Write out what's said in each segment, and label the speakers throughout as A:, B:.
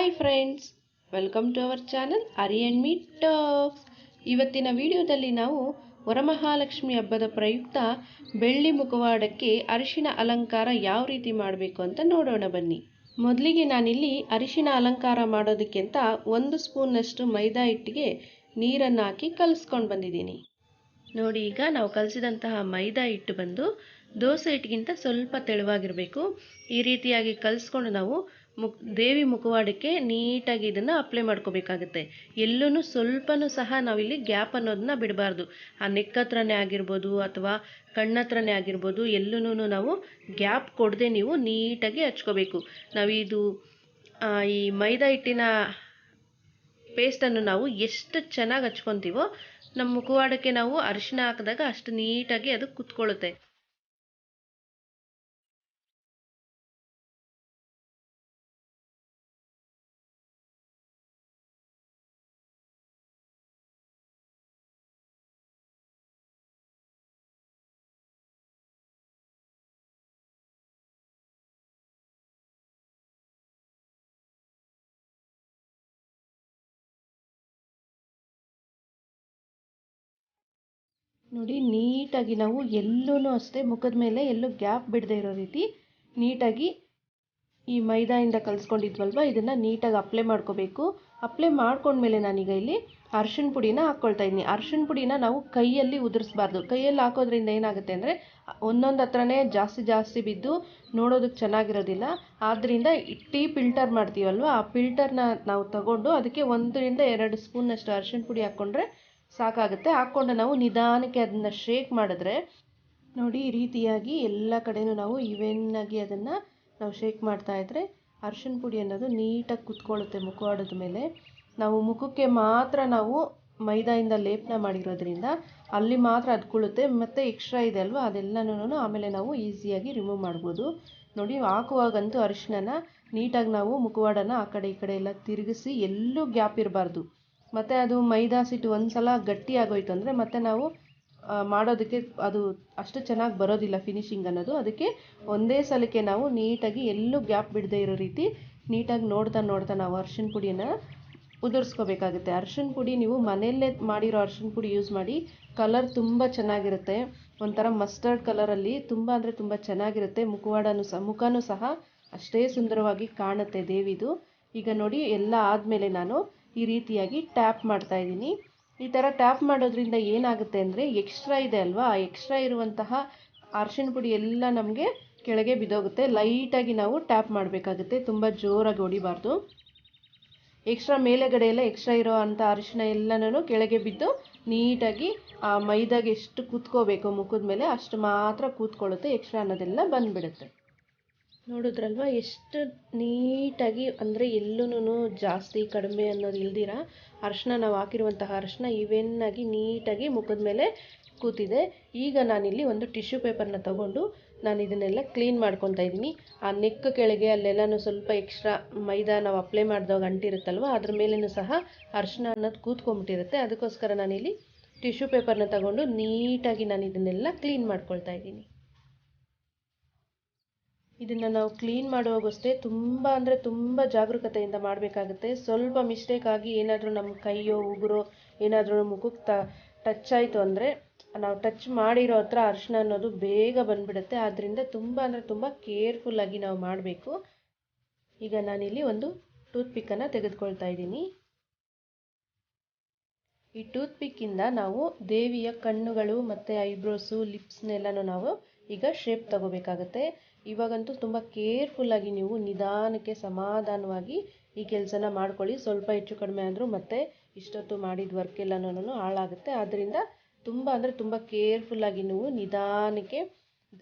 A: Hi friends, welcome to our channel Ari and me talks. ಇವತ್ತಿನ ವಿಡಿಯೋದಲ್ಲಿ ನಾವು ವರಮಹಾಲಕ್ಷ್ಮಿ ಹಬ್ಬದ ಪ್ರಯುಕ್ತ ಬೆಳ್ಳಿ ಮುಖವಾಡಕ್ಕೆ ಅರಿಶಿನ ಅಲಂಕಾರ ಯಾವ ರೀತಿ ಮಾಡಬೇಕು ಅಂತ ನೋಡೋಣ ಬನ್ನಿ. ಮೊದಲಿಗೆ ನಾನಿಲ್ಲಿ ಅರಿಶಿನ ಅಲಂಕಾರ ಮಾಡೋದಕ್ಕೆ ಅಂತ 1 ಸ್ಪೂನ್ನಷ್ಟು ಮೈದಾ ಹಿಟ್ಟಿಗೆ ನೀರನ್ನು ಹಾಕಿ ಕಲಿಸ್ಕೊಂಡು ಬಂದಿದ್ದೀನಿ. ನೋಡಿ, ಈಗ ನಾವು ಕಲಸಿದಂತಹ ಮೈದಾ ಹಿಟ್ಟು ಬಂದು ದೋಸೆ ಹಿಟ್ಟಿಗಿಂತ ಸ್ವಲ್ಪ ತೆಳುವಾಗಿರಬೇಕು. ಈ ರೀತಿಯಾಗಿ ಕಲಿಸ್ಕೊಂಡು ನಾವು ದೇವಿ ಮುಖವಾಡಕ್ಕೆ ನೀಟಾಗಿ ಇದನ್ನು ಅಪ್ಲೈ ಮಾಡ್ಕೋಬೇಕಾಗುತ್ತೆ. ಎಲ್ಲೂ ಸ್ವಲ್ಪನೂ ಸಹ ನಾವಿಲ್ಲಿ ಗ್ಯಾಪ್ ಅನ್ನೋದನ್ನ ಬಿಡಬಾರ್ದು. ಆ ನೆಕ್ ಹತ್ರನೇ ಆಗಿರ್ಬೋದು ಅಥವಾ ಕಣ್ಣತ್ರನೇ ಆಗಿರ್ಬೋದು, ಎಲ್ಲೂ ನಾವು ಗ್ಯಾಪ್ ಕೊಡದೆ ನೀವು ನೀಟಾಗಿ ಹಚ್ಕೋಬೇಕು. ನಾವಿದು ಈ ಮೈದಾ ಹಿಟ್ಟಿನ ಪೇಸ್ಟನ್ನು ನಾವು ಎಷ್ಟು ಚೆನ್ನಾಗಿ ಹಚ್ಕೊತೀವೋ ನಮ್ಮ ಮುಖವಾಡಕ್ಕೆ ನಾವು ಅರಿಶಿನ ಹಾಕಿದಾಗ ಅಷ್ಟು ನೀಟಾಗಿ ಅದು ಕುತ್ಕೊಳ್ಳುತ್ತೆ. ನೋಡಿ, ನೀಟಾಗಿ ನಾವು ಎಲ್ಲೂ ಅಷ್ಟೇ ಮುಖದ ಮೇಲೆ ಎಲ್ಲೂ ಗ್ಯಾಪ್ ಬಿಡದೆ ಇರೋ ರೀತಿ ನೀಟಾಗಿ ಈ ಮೈದಾಯಿಂದ ಕಲಿಸ್ಕೊಂಡಿದ್ವಲ್ವ ಇದನ್ನು ನೀಟಾಗಿ ಅಪ್ಲೈ ಮಾಡ್ಕೋಬೇಕು. ಅಪ್ಲೈ ಮಾಡ್ಕೊಂಡ್ಮೇಲೆ ನಾನೀಗ ಇಲ್ಲಿ ಅರಿಶಿಣ ಪುಡಿನ ಹಾಕ್ಕೊಳ್ತಾ ಇದ್ದೀನಿ. ಅರಿಶಿಣ ಪುಡಿನ ನಾವು ಕೈಯಲ್ಲಿ ಉದುರಿಸ್ಬಾರ್ದು. ಕೈಯಲ್ಲಿ ಹಾಕೋದ್ರಿಂದ ಏನಾಗುತ್ತೆ ಅಂದರೆ ಒಂದೊಂದು ಹತ್ರನೇ ಜಾಸ್ತಿ ಬಿದ್ದು ನೋಡೋದಕ್ಕೆ ಚೆನ್ನಾಗಿರೋದಿಲ್ಲ. ಆದ್ದರಿಂದ ಟೀ ಫಿಲ್ಟರ್ ಮಾಡ್ತೀವಲ್ವ, ಆ ಫಿಲ್ಟರ್ನ ನಾವು ತಗೊಂಡು ಅದಕ್ಕೆ 1 ರಿಂದ 2 ಸ್ಪೂನ್ನಷ್ಟು ಅರಿಶಿಣ ಪುಡಿ ಹಾಕ್ಕೊಂಡ್ರೆ ಸಾಕಾಗುತ್ತೆ. ಹಾಕ್ಕೊಂಡು ನಾವು ನಿಧಾನಕ್ಕೆ ಅದನ್ನು ಶೇಕ್ ಮಾಡಿದ್ರೆ ನೋಡಿ, ಈ ರೀತಿಯಾಗಿ ಎಲ್ಲ ಕಡೆನೂ ನಾವು ಇವೆನ್ನಾಗಿ ಅದನ್ನು ನಾವು ಶೇಕ್ ಮಾಡ್ತಾ ಇದ್ದರೆ ಅರಿಶಿಣ ಪುಡಿ ಅನ್ನೋದು ನೀಟಾಗಿ ಕುತ್ಕೊಳ್ಳುತ್ತೆ ಮುಖವಾಡದ ಮೇಲೆ. ನಾವು ಮುಖಕ್ಕೆ ಮಾತ್ರ ನಾವು ಮೈದಾಯಿಂದ ಲೇಪನ ಮಾಡಿರೋದ್ರಿಂದ ಅಲ್ಲಿ ಮಾತ್ರ ಅದ್ಕೊಳ್ಳುತ್ತೆ. ಮತ್ತು ಎಕ್ಸ್ಟ್ರಾ ಇದೆ ಅಲ್ವಾ, ಅದೆಲ್ಲನೂ ಆಮೇಲೆ ನಾವು ಈಸಿಯಾಗಿ ರಿಮೂವ್ ಮಾಡ್ಬೋದು. ನೋಡಿ, ಹಾಕುವಾಗಂತೂ ಅರಿಶಿನ ನೀಟಾಗಿ ನಾವು ಮುಖವಾಡನ ಆ ಕಡೆ ಈ ಕಡೆ ಎಲ್ಲ ತಿರುಗಿಸಿ ಎಲ್ಲೂ ಗ್ಯಾಪ್ ಇರಬಾರ್ದು. ಮತ್ತು ಅದು ಮೈದಾ ಸಿಟ್ಟು ಒಂದು ಸಲ ಗಟ್ಟಿ ಆಗೋಯ್ತು ಅಂದರೆ ಮತ್ತೆ ನಾವು ಮಾಡೋದಕ್ಕೆ ಅದು ಅಷ್ಟು ಚೆನ್ನಾಗಿ ಬರೋದಿಲ್ಲ ಫಿನಿಶಿಂಗ್ ಅನ್ನೋದು. ಅದಕ್ಕೆ ಒಂದೇ ಸಲಕ್ಕೆ ನಾವು ನೀಟಾಗಿ ಎಲ್ಲೂ ಗ್ಯಾಪ್ ಬಿಡದೆ ಇರೋ ರೀತಿ ನೀಟಾಗಿ ನೋಡ್ತಾ ನಾವು ಅರಿಶಿಣ ಪುಡಿಯನ್ನು ಉದುರಿಸ್ಕೋಬೇಕಾಗುತ್ತೆ. ಅರಿಶಿಣ ಪುಡಿ ನೀವು ಮನೆಯಲ್ಲೇ ಮಾಡಿರೋ ಅರಿಶಿಣ ಪುಡಿ ಯೂಸ್ ಮಾಡಿ. ಕಲರ್ ತುಂಬ ಚೆನ್ನಾಗಿರುತ್ತೆ. ಒಂಥರ ಮಸ್ಟರ್ಡ್ ಕಲರಲ್ಲಿ ತುಂಬ ಅಂದರೆ ತುಂಬ ಚೆನ್ನಾಗಿರುತ್ತೆ. ಮುಖನೂ ಸಹ ಅಷ್ಟೇ ಸುಂದರವಾಗಿ ಕಾಣುತ್ತೆ ದೇವಿದು. ಈಗ ನೋಡಿ, ಎಲ್ಲ ಆದಮೇಲೆ ನಾನು ಈ ರೀತಿಯಾಗಿ ಟ್ಯಾಪ್ ಮಾಡ್ತಾ ಇದ್ದೀನಿ. ಈ ಥರ ಟ್ಯಾಪ್ ಮಾಡೋದ್ರಿಂದ ಏನಾಗುತ್ತೆ ಅಂದರೆ ಎಕ್ಸ್ಟ್ರಾ ಇದೆ ಅಲ್ವಾ, ಆ ಎಕ್ಸ್ಟ್ರಾ ಇರುವಂತಹ ಅರಿಶಿಣ ಪುಡಿ ಎಲ್ಲ ನಮಗೆ ಕೆಳಗೆ ಬಿದ್ದೋಗುತ್ತೆ. ಲೈಟಾಗಿ ನಾವು ಟ್ಯಾಪ್ ಮಾಡಬೇಕಾಗುತ್ತೆ, ತುಂಬ ಜೋರಾಗಿ ಹೊಡಿಬಾರ್ದು. ಎಕ್ಸ್ಟ್ರಾ ಮೇಲೆಗಡೆ ಎಲ್ಲ ಎಕ್ಸ್ಟ್ರಾ ಇರೋ ಅಂಥ ಅರಿಶಿಣ ಎಲ್ಲನೂ ಕೆಳಗೆ ಬಿದ್ದು ನೀಟಾಗಿ ಆ ಮೈದಾಗೆ ಎಷ್ಟು ಕೂತ್ಕೋಬೇಕು ಮುಖದ ಮೇಲೆ ಅಷ್ಟು ಮಾತ್ರ ಕೂತ್ಕೊಳ್ಳುತ್ತೆ. ಎಕ್ಸ್ಟ್ರಾ ಅನ್ನೋದೆಲ್ಲ ಬಂದುಬಿಡುತ್ತೆ. ನೋಡಿದ್ರಲ್ವ ಎಷ್ಟು ನೀಟಾಗಿ, ಅಂದರೆ ಎಲ್ಲೂ ಜಾಸ್ತಿ ಕಡಿಮೆ ಅನ್ನೋದು ಇಲ್ದಿರ ಅರಿಶಿನ ನಾವು ಹಾಕಿರುವಂತಹ ಅರಿಶಿನ ಇವೆನ್ನಾಗಿ ನೀಟಾಗಿ ಮುಖದ ಮೇಲೆ ಕೂತಿದೆ. ಈಗ ನಾನಿಲ್ಲಿ ಒಂದು ಟಿಶ್ಯೂ ಪೇಪರ್ನ ತಗೊಂಡು ನಾನು ಇದನ್ನೆಲ್ಲ ಕ್ಲೀನ್ ಮಾಡ್ಕೊತಾ ಇದ್ದೀನಿ. ಆ ನೆಕ್ ಕೆಳಗೆ ಅಲ್ಲೆಲ್ಲನೂ ಸ್ವಲ್ಪ ಎಕ್ಸ್ಟ್ರಾ ಮೈದಾ ನಾವು ಅಪ್ಲೈ ಮಾಡಿದಾಗ ಅಂಟಿರುತ್ತಲ್ವ, ಅದ್ರ ಮೇಲೂ ಸಹ ಅರಿಶಿನ ಅನ್ನೋದು ಕೂತ್ಕೊಂಡ್ಬಿಟ್ಟಿರುತ್ತೆ. ಅದಕ್ಕೋಸ್ಕರ ನಾನಿಲ್ಲಿ ಟಿಶ್ಯೂ ಪೇಪರ್ನ ತಗೊಂಡು ನೀಟಾಗಿ ನಾನು ಇದನ್ನೆಲ್ಲ ಕ್ಲೀನ್ ಮಾಡ್ಕೊಳ್ತಾ ಇದ್ದೀನಿ. ಇದನ್ನು ನಾವು ಕ್ಲೀನ್ ಮಾಡುವಾಗಷ್ಟೇ ತುಂಬ ಅಂದರೆ ತುಂಬ ಜಾಗರೂಕತೆಯಿಂದ ಮಾಡಬೇಕಾಗುತ್ತೆ. ಸ್ವಲ್ಪ ಮಿಸ್ಟೇಕ್ ಆಗಿ ಏನಾದರೂ ನಮ್ಮ ಕೈಯೋ ಉಗುರೋ ಏನಾದರೂ ಮುಖಕ್ಕೆ ಟಚ್ ಆಯಿತು ಅಂದರೆ ನಾವು ಟಚ್ ಮಾಡಿರೋ ಹತ್ರ ಅರಿಶಿನ ಅನ್ನೋದು ಬೇಗ ಬಂದುಬಿಡುತ್ತೆ. ಆದ್ದರಿಂದ ತುಂಬ ಅಂದರೆ ತುಂಬ ಕೇರ್ಫುಲ್ಲಾಗಿ ನಾವು ಮಾಡಬೇಕು. ಈಗ ನಾನಿಲ್ಲಿ ಒಂದು ಟೂತ್ಪಿಕ್ಕನ್ನು ತೆಗೆದುಕೊಳ್ತಾ ಇದ್ದೀನಿ. ಈ ಟೂತ್ಪಿಕ್ಕಿಂದ ನಾವು ದೇವಿಯ ಕಣ್ಣುಗಳು ಮತ್ತು ಐಬ್ರೋಸು ಲಿಪ್ಸ್ನೆಲ್ಲನೂ ನಾವು ಈಗ ಶೇಪ್ ತಗೋಬೇಕಾಗತ್ತೆ. ಇವಾಗಂತೂ ತುಂಬ ಕೇರ್ಫುಲ್ಲಾಗಿ ನೀವು ನಿಧಾನಕ್ಕೆ ಸಮಾಧಾನವಾಗಿ ಈ ಕೆಲಸನ ಮಾಡ್ಕೊಳ್ಳಿ. ಸ್ವಲ್ಪ ಹೆಚ್ಚು ಕಡಿಮೆ ಆದರೂ ಮತ್ತೆ ಇಷ್ಟೊತ್ತು ಮಾಡಿದ ವರ್ಕ್ ಎಲ್ಲನೂ ಹಾಳಾಗುತ್ತೆ. ಆದ್ದರಿಂದ ತುಂಬ ಅಂದರೆ ತುಂಬ ಕೇರ್ಫುಲ್ಲಾಗಿ ನೀವು ನಿಧಾನಕ್ಕೆ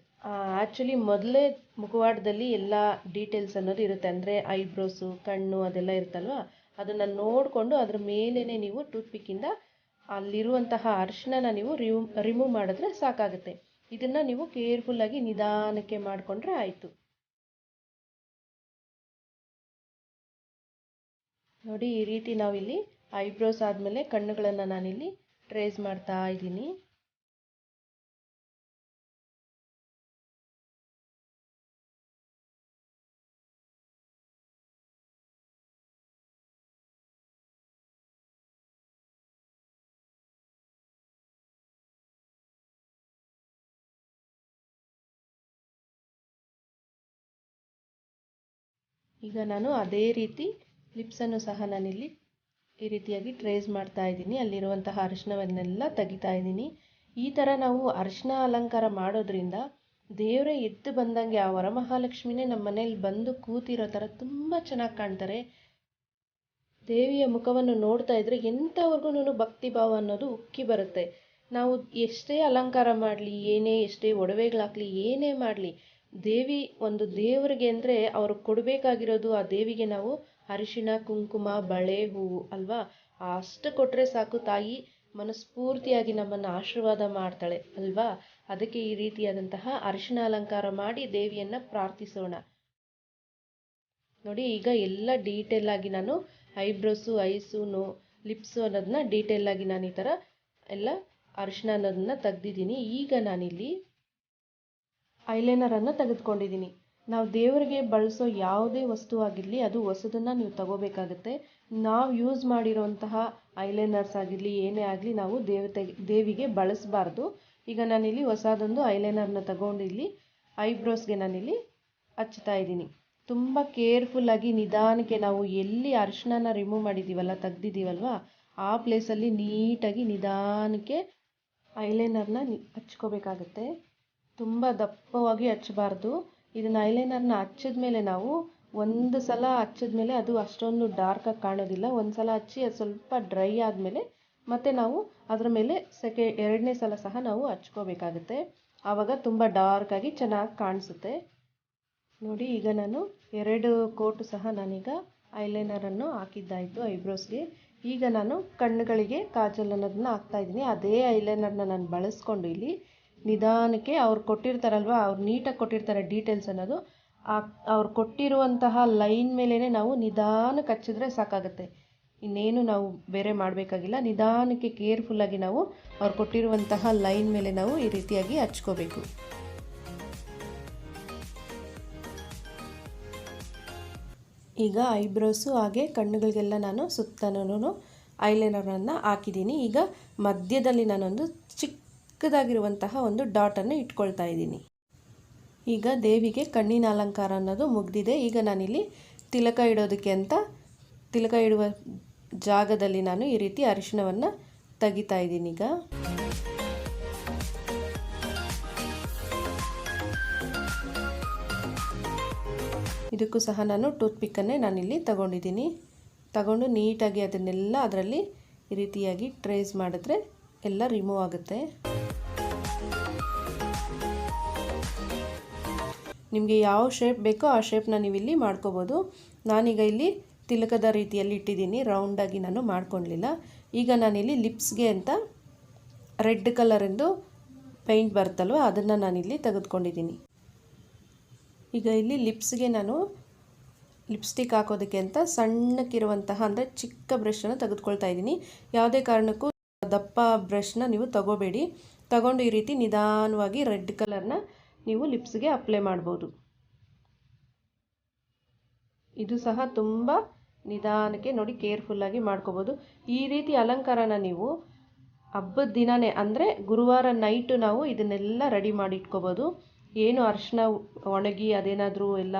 A: ಆ್ಯಕ್ಚುಲಿ ಮೊದಲೇ ಮುಖವಾಡದಲ್ಲಿ ಎಲ್ಲ ಡೀಟೇಲ್ಸ್ ಅನ್ನೋದು ಇರುತ್ತೆ. ಅಂದರೆ ಐಬ್ರೋಸು ಕಣ್ಣು ಅದೆಲ್ಲ ಇರುತ್ತಲ್ವ, ಅದನ್ನು ನೋಡಿಕೊಂಡು ಅದ್ರ ಮೇಲೇ ನೀವು ಟೂತ್ಪಿಕ್ಕಿಂದ ಅಲ್ಲಿರುವಂತಹ ಅರಿಶಿನ ನೀವು ರಿಮೂವ್ ಮಾಡಿದ್ರೆ ಸಾಕಾಗುತ್ತೆ. ಇದನ್ನು ನೀವು ಕೇರ್ಫುಲ್ಲಾಗಿ ನಿಧಾನಕ್ಕೆ ಮಾಡಿಕೊಂಡ್ರೆ ಆಯಿತು. ನೋಡಿ, ಈ ರೀತಿ ನಾವಿಲ್ಲಿ ಐಬ್ರೋಸ್ ಆದಮೇಲೆ ಕಣ್ಣುಗಳನ್ನು ನಾನಿಲ್ಲಿ ಟ್ರೇಸ್ ಮಾಡ್ತಾ ಇದ್ದೀನಿ. ಈಗ ನಾನು ಅದೇ ರೀತಿ ಲಿಪ್ಸನ್ನು ಸಹ ನಾನಿಲ್ಲಿ ಈ ರೀತಿಯಾಗಿ ಟ್ರೇಸ್ ಮಾಡ್ತಾ ಇದ್ದೀನಿ. ಅಲ್ಲಿರುವಂತಹ ಅರಿಶಿನವನ್ನೆಲ್ಲ ತೆಗಿತಾ ಇದ್ದೀನಿ. ಈ ಥರ ನಾವು ಅರಿಶಿನ ಅಲಂಕಾರ ಮಾಡೋದ್ರಿಂದ ದೇವರೇ ಎದ್ದು ಬಂದಂಗೆ, ಆ ವರಮಹಾಲಕ್ಷ್ಮಿನೇ ನಮ್ಮ ಮನೇಲಿ ಬಂದು ಕೂತಿರೋ ಥರ ತುಂಬ ಚೆನ್ನಾಗಿ ಕಾಣ್ತಾರೆ. ದೇವಿಯ ಮುಖವನ್ನು ನೋಡ್ತಾ ಇದ್ರೆ ಎಂಥವ್ರಿಗೂ ಭಕ್ತಿ ಭಾವ ಅನ್ನೋದು ಉಕ್ಕಿ ಬರುತ್ತೆ. ನಾವು ಎಷ್ಟೇ ಅಲಂಕಾರ ಮಾಡಲಿ, ಎಷ್ಟೇ ಒಡವೆಗಳಾಗಲಿ, ಏನೇ ಮಾಡಲಿ, ದೇವರಿಗೆ ಅಂದರೆ ಅವ್ರಿಗೆ ಕೊಡಬೇಕಾಗಿರೋದು ಆ ದೇವಿಗೆ ನಾವು ಅರಿಶಿಣ, ಕುಂಕುಮ, ಬಳೆ, ಹೂವು ಅಲ್ವಾ. ಅಷ್ಟು ಕೊಟ್ಟರೆ ಸಾಕು, ತಾಯಿ ಮನಸ್ಫೂರ್ತಿಯಾಗಿ ನಮ್ಮನ್ನು ಆಶೀರ್ವಾದ ಮಾಡ್ತಾಳೆ ಅಲ್ವಾ. ಅದಕ್ಕೆ ಈ ರೀತಿಯಾದಂತಹ ಅರಿಶಿಣ ಅಲಂಕಾರ ಮಾಡಿ ದೇವಿಯನ್ನು ಪ್ರಾರ್ಥಿಸೋಣ. ನೋಡಿ, ಈಗ ಎಲ್ಲ ಡೀಟೇಲ್ ಆಗಿ ನಾನು ಐಬ್ರೋಸು, ಐಸು, ಲಿಪ್ಸು ಅನ್ನೋದನ್ನ ಡೀಟೇಲ್ ಆಗಿ ನಾನು ಈ ಥರ ಎಲ್ಲ ಅರಿಶಿಣ ಅನ್ನೋದನ್ನ ತೆಗ್ದಿದ್ದೀನಿ. ಈಗ ನಾನಿಲ್ಲಿ ಐಲೈನರನ್ನು ತೆಗೆದುಕೊಂಡಿದ್ದೀನಿ. ನಾವು ದೇವರಿಗೆ ಬಳಸೋ ಯಾವುದೇ ವಸ್ತು ಆಗಿರಲಿ, ಅದು ಹೊಸದನ್ನು ನೀವು ತಗೋಬೇಕಾಗುತ್ತೆ. ನಾವು ಯೂಸ್ ಮಾಡಿರೋಂತಹ ಐಲೈನರ್ಸ್ ಆಗಿರಲಿ, ಏನೇ ಆಗಲಿ ನಾವು ದೇವಿಗೆ ಬಳಸಬಾರ್ದು. ಈಗ ನಾನಿಲ್ಲಿ ಹೊಸದೊಂದು ಐಲೈನರ್ನ ತಗೊಂಡು ಇಲ್ಲಿ ಐಬ್ರೋಸ್ಗೆ ನಾನಿಲ್ಲಿ ಹಚ್ತಾ ಇದ್ದೀನಿ. ತುಂಬ ಕೇರ್ಫುಲ್ಲಾಗಿ ನಿಧಾನಕ್ಕೆ ನಾವು ಎಲ್ಲಿ ಅರಿಶಿಣನ ರಿಮೂವ್ ಮಾಡಿದ್ದೀವಲ್ಲ, ತೆಗ್ದಿದ್ದೀವಲ್ವ, ಆ ಪ್ಲೇಸಲ್ಲಿ ನೀಟಾಗಿ ನಿಧಾನಕ್ಕೆ ಐಲೈನರ್ನ ಹಚ್ಕೋಬೇಕಾಗತ್ತೆ. ತುಂಬ ದಪ್ಪವಾಗಿ ಹಚ್ಚಬಾರ್ದು. ಇದನ್ನು ಐಲೈನರ್ನ ಹಚ್ಚಿದ್ಮೇಲೆ ನಾವು ಒಂದು ಸಲ ಹಚ್ಚಿದ್ಮೇಲೆ ಅದು ಅಷ್ಟೊಂದು ಡಾರ್ಕಾಗಿ ಕಾಣೋದಿಲ್ಲ. ಒಂದು ಸಲ ಹಚ್ಚಿ ಅದು ಸ್ವಲ್ಪ ಡ್ರೈ ಆದಮೇಲೆ ಮತ್ತೆ ನಾವು ಅದರ ಮೇಲೆ ಎರಡನೇ ಸಲ ಸಹ ನಾವು ಹಚ್ಕೋಬೇಕಾಗುತ್ತೆ. ಆವಾಗ ತುಂಬ ಡಾರ್ಕಾಗಿ ಚೆನ್ನಾಗಿ ಕಾಣಿಸುತ್ತೆ. ನೋಡಿ, ಈಗ ನಾನು 2 ಕೋಟು ಸಹ ನಾನೀಗ ಐಲೈನರನ್ನು ಹಾಕಿದ್ದಾಯಿತು ಐಬ್ರೋಸ್ಗೆ. ಈಗ ನಾನು ಕಣ್ಣುಗಳಿಗೆ ಕಾಜಲ್ ಅನ್ನೋದನ್ನ ಹಾಕ್ತಾಯಿದ್ದೀನಿ. ಅದೇ ಐಲೈನರ್ನ ನಾನು ಬಳಸ್ಕೊಂಡು ಇಲ್ಲಿ ನಿಧಾನಕ್ಕೆ ಅವ್ರು ಕೊಟ್ಟಿರ್ತಾರಲ್ವ, ಅವ್ರು ನೀಟಾಗಿ ಕೊಟ್ಟಿರ್ತಾರೆ ಡೀಟೇಲ್ಸ್ ಅನ್ನೋದು, ಅವ್ರು ಕೊಟ್ಟಿರುವಂತಹ ಲೈನ್ ಮೇಲೇ ನಾವು ನಿಧಾನಕ್ಕೆ ಹಚ್ಚಿದ್ರೆ ಸಾಕಾಗುತ್ತೆ. ಇನ್ನೇನು ನಾವು ಬೇರೆ ಮಾಡಬೇಕಾಗಿಲ್ಲ. ನಿಧಾನಕ್ಕೆ ಕೇರ್ಫುಲ್ಲಾಗಿ ನಾವು ಅವ್ರು ಕೊಟ್ಟಿರುವಂತಹ ಲೈನ್ ಮೇಲೆ ನಾವು ಈ ರೀತಿಯಾಗಿ ಹಚ್ಕೋಬೇಕು. ಈಗ ಐಬ್ರೋಸು ಹಾಗೆ ಕಣ್ಣುಗಳಿಗೆಲ್ಲ ನಾನು ಸುತ್ತನೂ ಐಲೈನರನ್ನು ಹಾಕಿದ್ದೀನಿ. ಈಗ ಮಧ್ಯದಲ್ಲಿ ನಾನೊಂದು ಚಿಕ್ಕದಾಗಿರುವಂತಹ ಒಂದು ಡಾಟನ್ನು ಇಟ್ಕೊಳ್ತಾ ಇದ್ದೀನಿ. ಈಗ ದೇವಿಗೆ ಕಣ್ಣಿನ ಅಲಂಕಾರ ಅನ್ನೋದು ಮುಗಿದಿದೆ. ಈಗ ನಾನಿಲ್ಲಿ ತಿಲಕ ಇಡೋದಕ್ಕೆ ಅಂತ ತಿಲಕ ಇಡುವ ಜಾಗದಲ್ಲಿ ನಾನು ಈ ರೀತಿ ಅರಿಶಿಣವನ್ನು ತೆಗಿತಾ ಇದ್ದೀನಿ. ಈಗ ಇದಕ್ಕೂ ಸಹ ನಾನು ಟೂತ್ ಪಿಕ್ಕನ್ನೇ ನಾನಿಲ್ಲಿ ತಗೊಂಡು ನೀಟಾಗಿ ಅದನ್ನೆಲ್ಲ ಅದರಲ್ಲಿ ಈ ರೀತಿಯಾಗಿ ಟ್ರೇಸ್ ಮಾಡಿದ್ರೆ ಎಲ್ಲ ರಿಮೂವ್ ಆಗುತ್ತೆ. ನಿಮಗೆ ಯಾವ ಶೇಪ್ ಬೇಕೋ ಆ ಶೇಪ್ನ ನೀವು ಇಲ್ಲಿ ಮಾಡ್ಕೋಬೋದು. ನಾನೀಗ ಇಲ್ಲಿ ತಿಲಕದ ರೀತಿಯಲ್ಲಿ ಇಟ್ಟಿದ್ದೀನಿ, ರೌಂಡಾಗಿ ನಾನು ಮಾಡ್ಕೊಳ್ಳಲಿಲ್ಲ. ಈಗ ನಾನಿಲ್ಲಿ ಲಿಪ್ಸ್ಗೆ ಅಂತ ರೆಡ್ ಕಲರಿಂದು ಪೇಂಟ್ ಬರುತ್ತಲ್ವ, ಅದನ್ನು ನಾನಿಲ್ಲಿ ತೆಗೆದುಕೊಂಡಿದ್ದೀನಿ. ಈಗ ಇಲ್ಲಿ ಲಿಪ್ಸ್ಗೆ ನಾನು ಲಿಪ್ಸ್ಟಿಕ್ ಹಾಕೋದಕ್ಕೆ ಅಂತ ಸಣ್ಣಕ್ಕಿರುವಂತಹ ಅಂದರೆ ಚಿಕ್ಕ ಬ್ರಷನ್ನು ತೆಗೆದುಕೊಳ್ತಾ ಇದ್ದೀನಿ. ಯಾವುದೇ ಕಾರಣಕ್ಕೂ ದಪ್ಪ ಬ್ರಷ್ನ ನೀವು ತಗೊಂಡು ಈ ರೀತಿ ನಿಧಾನವಾಗಿ ರೆಡ್ ಕಲರ್ನ ನೀವು ಲಿಪ್ಸ್ಗೆ ಅಪ್ಲೈ ಮಾಡ್ಬೋದು. ಇದು ಸಹ ತುಂಬ ನಿಧಾನಕ್ಕೆ ನೋಡಿ ಕೇರ್ಫುಲ್ಲಾಗಿ ಮಾಡ್ಕೋಬೋದು. ಈ ರೀತಿ ಅಲಂಕಾರನ ನೀವು ಹಬ್ಬದ ದಿನವೇ ಅಂದರೆ ಗುರುವಾರ ನೈಟು ನಾವು ಇದನ್ನೆಲ್ಲ ರೆಡಿ ಮಾಡಿ ಇಟ್ಕೋಬೋದು. ಏನು ಅರಿಶಿನ ಒಣಗಿ ಅದೇನಾದರೂ ಎಲ್ಲ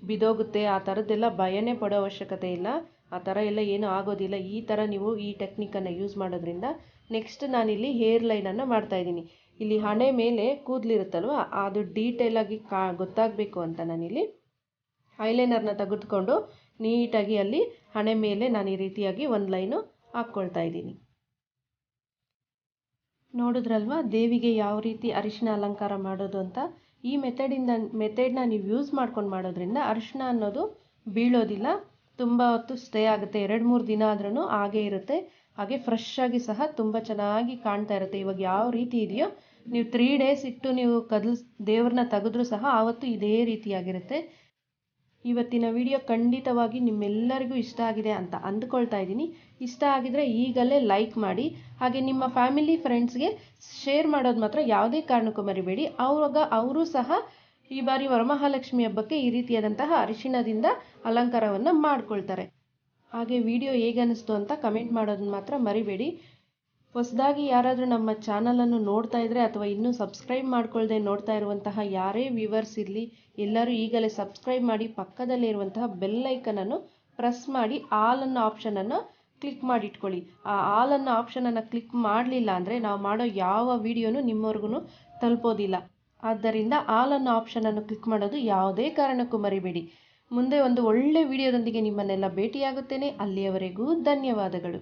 A: ಬಿದೋಗುತ್ತೆ ಆ ಥರದ್ದೆಲ್ಲ ಭಯನೇ ಪಡೋ ಅವಶ್ಯಕತೆ ಇಲ್ಲ. ಆ ಥರ ಎಲ್ಲ ಏನೂ ಆಗೋದಿಲ್ಲ. ಈ ಥರ ನೀವು ಈ ಟೆಕ್ನಿಕನ್ನು ಯೂಸ್ ಮಾಡೋದ್ರಿಂದ. ನೆಕ್ಸ್ಟ್ ನಾನಿಲ್ಲಿ ಹೇರ್ ಲೈನನ್ನು ಮಾಡ್ತಾಯಿದ್ದೀನಿ. ಇಲ್ಲಿ ಹಣೆ ಮೇಲೆ ಕೂದಲಿರುತ್ತಲ್ವ, ಅದು ಡೀಟೇಲಾಗಿ ಗೊತ್ತಾಗಬೇಕು ಅಂತ ನಾನಿಲ್ಲಿ ಐಲೈನರ್ನ ತೆಗೆದುಕೊಂಡು ನೀಟಾಗಿ ಅಲ್ಲಿ ಹಣೆ ಮೇಲೆ ನಾನು ಈ ರೀತಿಯಾಗಿ ಒಂದು ಲೈನು ಹಾಕ್ಕೊಳ್ತಾ ಇದ್ದೀನಿ. ನೋಡಿದ್ರಲ್ವ ದೇವಿಗೆ ಯಾವ ರೀತಿ ಅರಿಶಿನ ಅಲಂಕಾರ ಮಾಡೋದು ಅಂತ. ಈ ಮೆಥಡ್ನ ನೀವು ಯೂಸ್ ಮಾಡ್ಕೊಂಡು ಮಾಡೋದ್ರಿಂದ ಅರಿಶಿನ ಅನ್ನೋದು ಬೀಳೋದಿಲ್ಲ, ತುಂಬ ಹೊತ್ತು ಸ್ಟೇ ಆಗುತ್ತೆ. 2-3 ದಿನ ಆದ್ರೂ ಹಾಗೇ ಇರುತ್ತೆ. ಹಾಗೆ ಫ್ರೆಶ್ ಆಗಿ ಸಹ ತುಂಬ ಚೆನ್ನಾಗಿ ಕಾಣ್ತಾ ಇರುತ್ತೆ. ಇವಾಗ ಯಾವ ರೀತಿ ಇದೆಯೋ ನೀವು 3 ಡೇಸ್ ಇಟ್ಟು ನೀವು ದೇವ್ರನ್ನ ತೆಗೆದ್ರೂ ಸಹ ಆವತ್ತು ಇದೇ ರೀತಿಯಾಗಿರುತ್ತೆ. ಇವತ್ತಿನ ವಿಡಿಯೋ ಖಂಡಿತವಾಗಿ ನಿಮ್ಮೆಲ್ಲರಿಗೂ ಇಷ್ಟ ಆಗಿದೆ ಅಂತ ಅಂದ್ಕೊಳ್ತಾ ಇದ್ದೀನಿ. ಇಷ್ಟ ಆಗಿದರೆ ಈಗಲೇ ಲೈಕ್ ಮಾಡಿ, ಹಾಗೆ ನಿಮ್ಮ ಫ್ಯಾಮಿಲಿ ಫ್ರೆಂಡ್ಸ್ಗೆ ಶೇರ್ ಮಾಡೋದು ಮಾತ್ರ ಯಾವುದೇ ಕಾರಣಕ್ಕೂ ಮರಿಬೇಡಿ. ಆವಾಗ ಅವರು ಸಹ ಈ ಬಾರಿ ವರಮಹಾಲಕ್ಷ್ಮಿ ಹಬ್ಬಕ್ಕೆ ಈ ರೀತಿಯಾದಂತಹ ಅರಿಶಿಣದಿಂದ ಅಲಂಕಾರವನ್ನು ಮಾಡ್ಕೊಳ್ತಾರೆ. ಹಾಗೆ ವಿಡಿಯೋ ಹೇಗೆ ಅನ್ನಿಸ್ತು ಅಂತ ಕಮೆಂಟ್ ಮಾಡೋದನ್ನ ಮಾತ್ರ ಮರಿಬೇಡಿ. ಹೊಸದಾಗಿ ಯಾರಾದರೂ ನಮ್ಮ ಚಾನಲನ್ನು ನೋಡ್ತಾ ಇದ್ದರೆ ಅಥವಾ ಇನ್ನೂ ಸಬ್ಸ್ಕ್ರೈಬ್ ಮಾಡ್ಕೊಳ್ಳದೆ ನೋಡ್ತಾ ಇರುವಂತಹ ಯಾರೇ ವ್ಯೂವರ್ಸ್ ಇರಲಿ, ಎಲ್ಲರೂ ಈಗಲೇ ಸಬ್ಸ್ಕ್ರೈಬ್ ಮಾಡಿ ಪಕ್ಕದಲ್ಲೇ ಇರುವಂತಹ ಬೆಲ್ ಐಕನನ್ನು ಪ್ರೆಸ್ ಮಾಡಿ ಆಲ್ ಅನ್ನೋ ಆಪ್ಷನನ್ನು ಕ್ಲಿಕ್ ಮಾಡಿ ಇಟ್ಕೊಳ್ಳಿ. ಆ ಆಲ್ ಅನ್ನೋ ಆಪ್ಷನನ್ನು ಕ್ಲಿಕ್ ಮಾಡಲಿಲ್ಲ ಅಂದರೆ ನಾವು ಮಾಡೋ ಯಾವ ವಿಡಿಯೋನೂ ನಿಮ್ಮವರೆಗೂ ತಲುಪೋದಿಲ್ಲ. ಆದ್ದರಿಂದ ಆಲ್ ಅನ್ನೋ ಆಪ್ಷನನ್ನು ಕ್ಲಿಕ್ ಮಾಡೋದು ಯಾವುದೇ ಕಾರಣಕ್ಕೂ ಮರಿಬೇಡಿ. ಮುಂದೆ ಒಂದು ಒಳ್ಳೆ ವಿಡಿಯೋದೊಂದಿಗೆ ನಿಮ್ಮನ್ನೆಲ್ಲ ಭೇಟಿಯಾಗುತ್ತೇನೆ. ಅಲ್ಲಿಯವರೆಗೂ ಧನ್ಯವಾದಗಳು.